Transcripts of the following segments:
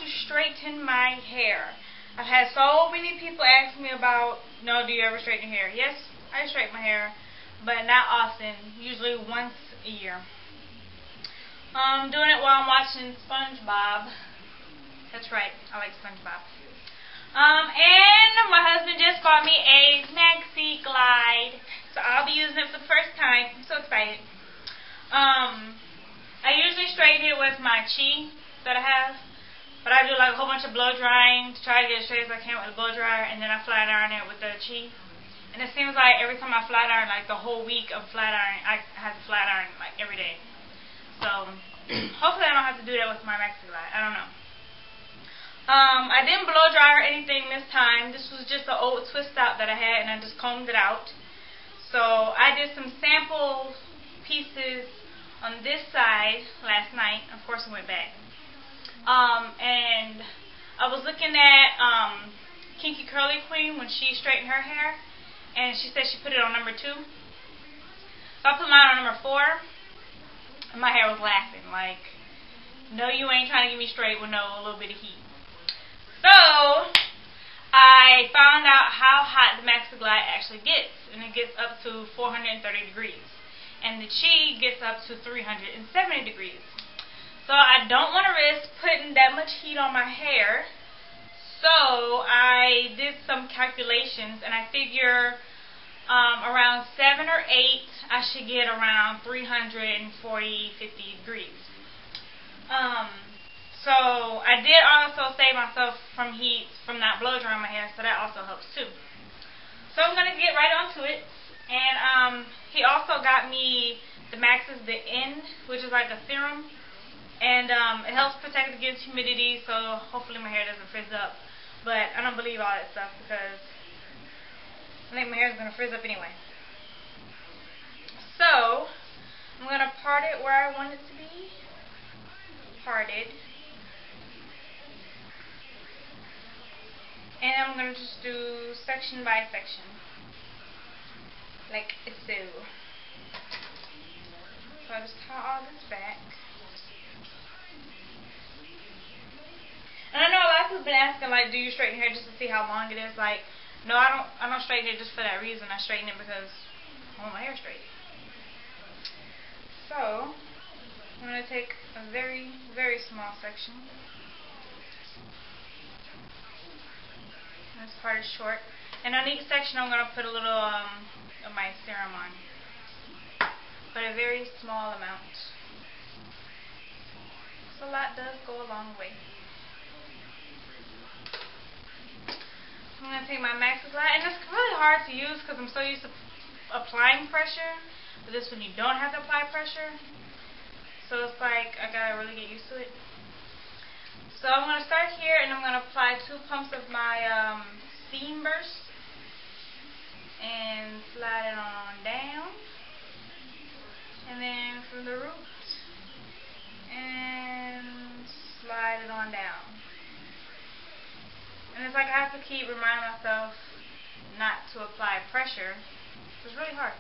straighten my hair. I've had so many people ask me about, no, do you ever straighten your hair? Yes, I straighten my hair, but not often, usually once a year. Doing it while I'm watching SpongeBob. That's right, I like SpongeBob. And my husband just bought me a Maxi Glide, so I'll be using it for the first time. I'm so excited. I usually straighten it with my Chi that I have, but I do like a whole bunch of blow drying to try to get as straight as I can with the blow dryer, and then I flat iron it with the Chi. And it seems like every time I flat iron, like the whole week of flat iron, I have to flat iron like every day. So hopefully I don't have to do that with my Maxi Glide. I don't know. I didn't blow dry or anything this time. This was just an old twist out that I had, and I just combed it out. So I did some sample pieces on this side last night. Of course, I went back. And I was looking at Kinky Curly Queen when she straightened her hair, and she said she put it on number 2. So I put mine on number 4, and my hair was laughing like, no, you ain't trying to get me straight with no little bit of heat. So I found out how hot the Maxi Glide actually gets, and it gets up to 430 degrees, and the Chi gets up to 370 degrees. So I don't want to risk putting that much heat on my hair, so I did some calculations, and I figure around 7 or 8 I should get around 340, 50 degrees. So I did also save myself from heat from not blow drying my hair, so that also helps too. So I'm going to get right onto it. And he also got me the Maxis The End, which is like a serum. And it helps protect against humidity, so hopefully my hair doesn't frizz up. But I don't believe all that stuff because I think my hair is going to frizz up anyway. So I'm going to part it where I want it to be parted. And I'm going to just do section by section, like so. So I just tie all this back. And I know a lot of people have been asking, like, do you straighten your hair just to see how long it is? Like, no, I don't straighten it just for that reason. I straighten it because I want my hair straight. So I'm going to take a very, very small section. This part is short. And on each section I'm going to put a little of my serum on. But a very small amount. So a lot does go a long way. I'm going to take my Maxi Glide. And it's really hard to use because I'm so used to applying pressure. But this one you don't have to apply pressure. So it's like I got to really get used to it. So I'm going to start here, and I'm going to apply 2 pumps of my Seam Burst and slide it on down, and then from the root and slide it on down. And it's like I have to keep reminding myself not to apply pressure. It's really hard.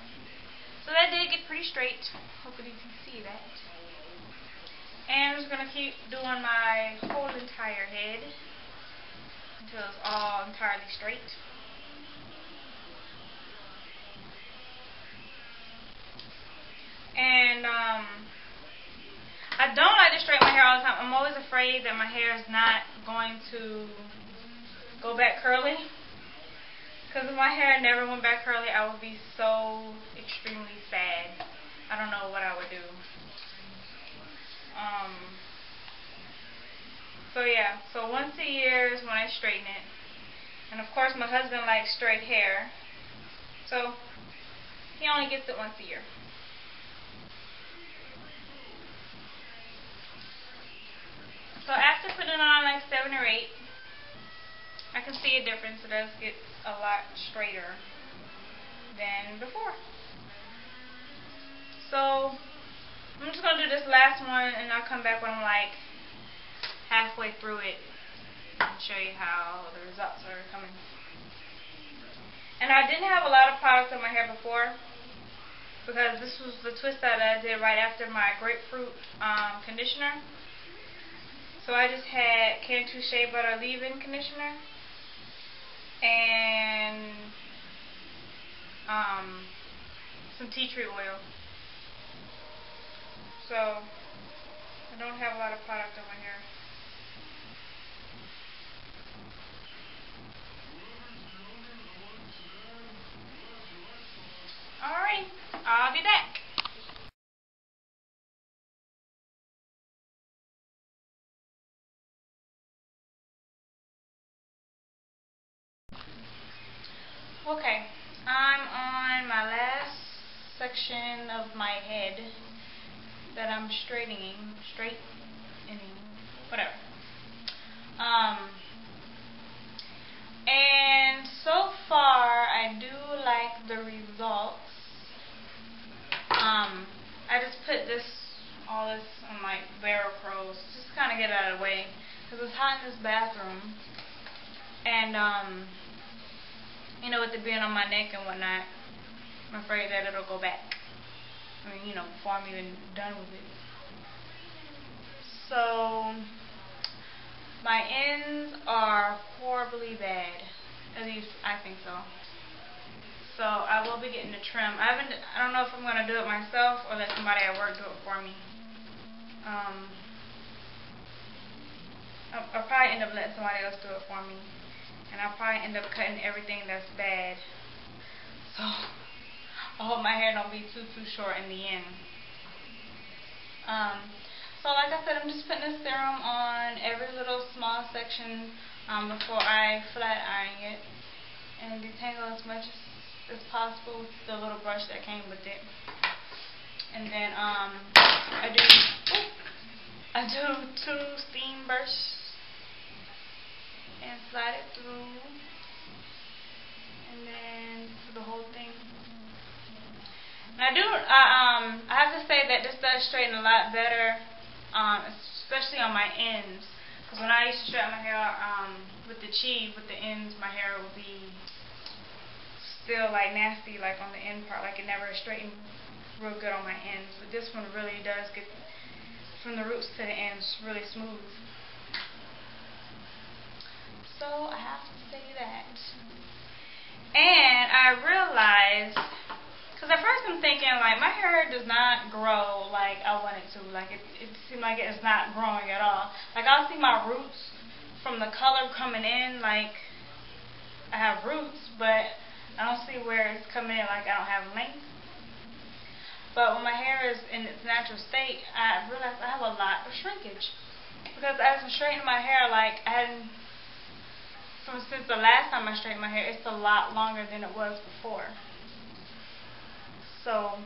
So that did get pretty straight. Hopefully you can see that. And I'm just going to keep doing my whole entire head until it's all entirely straight. And I don't like to straighten my hair all the time. I'm always afraid that my hair is not going to go back curly. Because if my hair never went back curly, I would be so extremely sad. I don't know what I would do. So yeah, so once a year is when I straighten it. And of course my husband likes straight hair, so he only gets it once a year. So after putting on like 7 or 8, I can see a difference. It does get a lot straighter than before. So I'm just going to do this last one, and I'll come back when I'm like halfway through it and show you how the results are coming. And I didn't have a lot of products on my hair before because this was the twist that I did right after my grapefruit conditioner. So I just had Cantu Shea Butter leave-in conditioner and some tea tree oil. So I don't have a lot of product on my hair. Alright, I'll be back. Okay, I'm on my last section of my head that I'm straightening, whatever. And so far I do like the results. I just put all this on my barrel curls, just to kind of get it out of the way, because it's hot in this bathroom, and you know, with it being on my neck and whatnot, I'm afraid that it'll go back. I mean, you know, before I'm even done with it. So my ends are horribly bad. At least I think so. So I will be getting the trim. I don't know if I'm gonna do it myself or let somebody at work do it for me. I'll probably end up letting somebody else do it for me, and I'll probably end up cutting everything that's bad. So I hope my hair don't be too short in the end. So like I said, I'm just putting this serum on every little small section before I flat iron it and detangle as much as possible with the little brush that came with it. And then I do 2 steam bursts and slide it through, and then do the whole thing. And I have to say that this does straighten a lot better, especially on my ends. Because when I used to straighten my hair with the cheese, with the ends, my hair would be still like nasty, like on the end part, like it never straightened real good on my ends. But this one really does get from the roots to the ends really smooth. So I have to say that. And I realized, because at first I'm thinking like my hair does not grow like I want it to. Like it seemed like it's not growing at all. Like I'll see my roots from the color coming in, like I have roots, but I don't see where it's coming in, like I don't have length. But when my hair is in its natural state, I realize I have a lot of shrinkage. Because as I'm straightening my hair, like since the last time I straightened my hair, it's a lot longer than it was before. So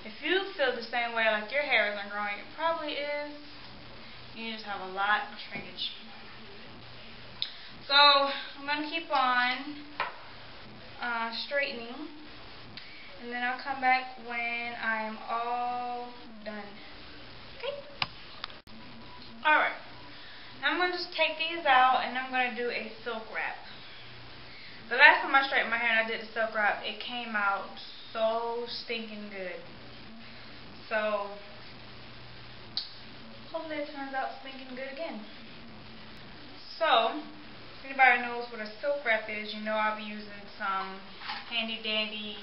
if you feel the same way, like your hair isn't growing, it probably is. You just have a lot of shrinkage. So I'm going to keep on straightening, and then I'll come back when I'm all done. Okay? Alright. Now I'm going to just take these out, and I'm going to do a silk wrap. The last time I straightened my hair and I did the silk wrap, it came out so stinking good. So hopefully it turns out stinking good again. So if anybody knows what a silk wrap is, you know I'll be using some handy dandy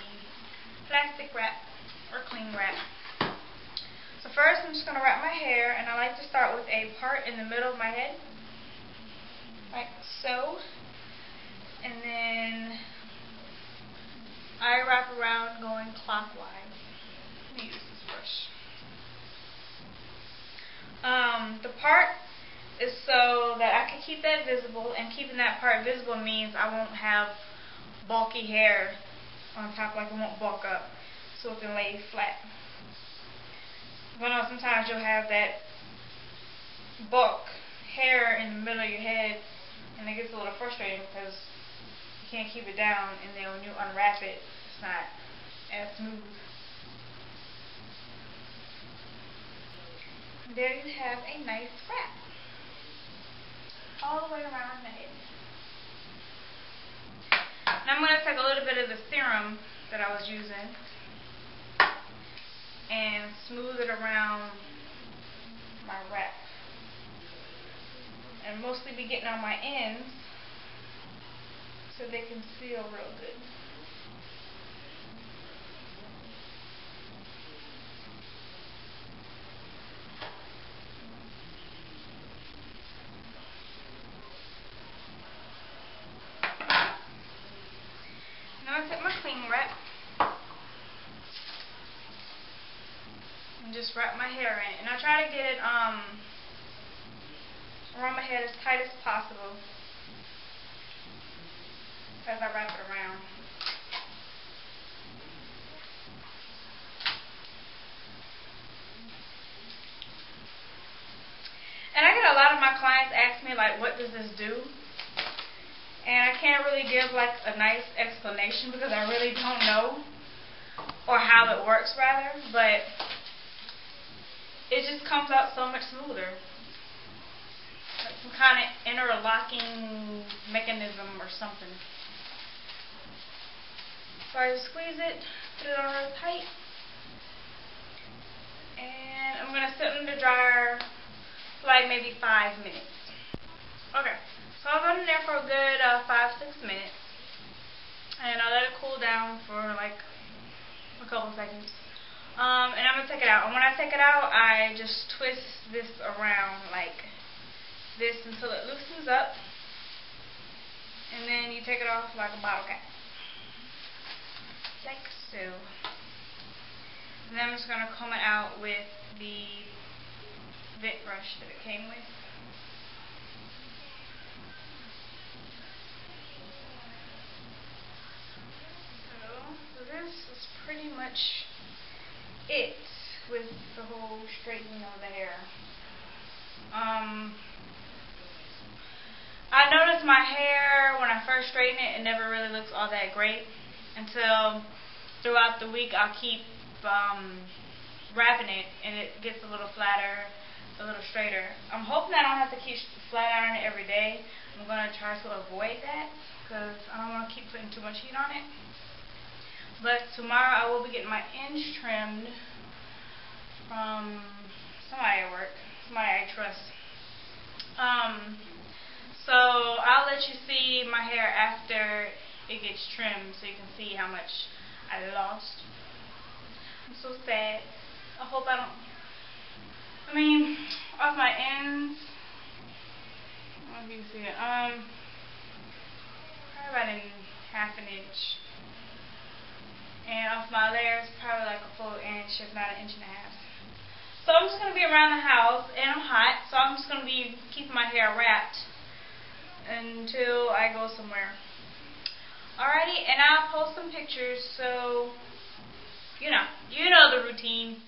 plastic wrap or cling wrap. So first I'm just going to wrap my hair, and I like to start with a part in the middle of my head, like so. And then I wrap around going clockwise. Let me use this brush. The part is so that I can keep that visible, and keeping that part visible means I won't have bulky hair on top, like it won't bulk up, so it can lay flat. I know sometimes you'll have that bulk hair in the middle of your head, and it gets a little frustrating because you can't keep it down, and then when you unwrap it, it's not as smooth. There you have a nice wrap all the way around the head. Now I'm going to take a little bit of the serum that I was using and smooth it around my wrap. and mostly be getting on my ends so they can seal real good. Now I take my cling wrap and just wrap my hair in it. And I try to get it around my head as tight as possible as I wrap it around. And I get a lot of my clients ask me, like, what does this do? And I can't really give like a nice explanation because I really don't know, or how it works rather, but it just comes out so much smoother. Like some kind of interlocking mechanism or something. So I just squeeze it, put it on real tight, and I'm going to sit in the dryer for like maybe 5 minutes. Okay. So I'll let it in there for a good 5-6 minutes, and I'll let it cool down for like a couple seconds. And I'm going to take it out. And when I take it out, I just twist this around like this until it loosens up, and then you take it off like a bottle cap. Like so. And then I'm just going to comb it out with the vent brush that it came with. This is pretty much it with the whole straightening of the hair. I noticed my hair, when I first straighten it, it never really looks all that great until throughout the week I'll keep wrapping it and it gets a little flatter, a little straighter. I'm hoping I don't have to keep flat ironing it every day. I'm going to try to avoid that because I don't want to keep putting too much heat on it. But tomorrow I will be getting my ends trimmed from somebody at work, somebody I trust. So I'll let you see my hair after it gets trimmed so you can see how much I lost. I'm so sad. I hope I don't, off my ends, I don't know if you can see it, probably about half an inch. And off my layers, probably like a full inch, if not an inch and a half. So I'm just going to be around the house, and I'm hot, so I'm just going to be keeping my hair wrapped until I go somewhere. Alrighty, and I'll post some pictures, so you know the routine.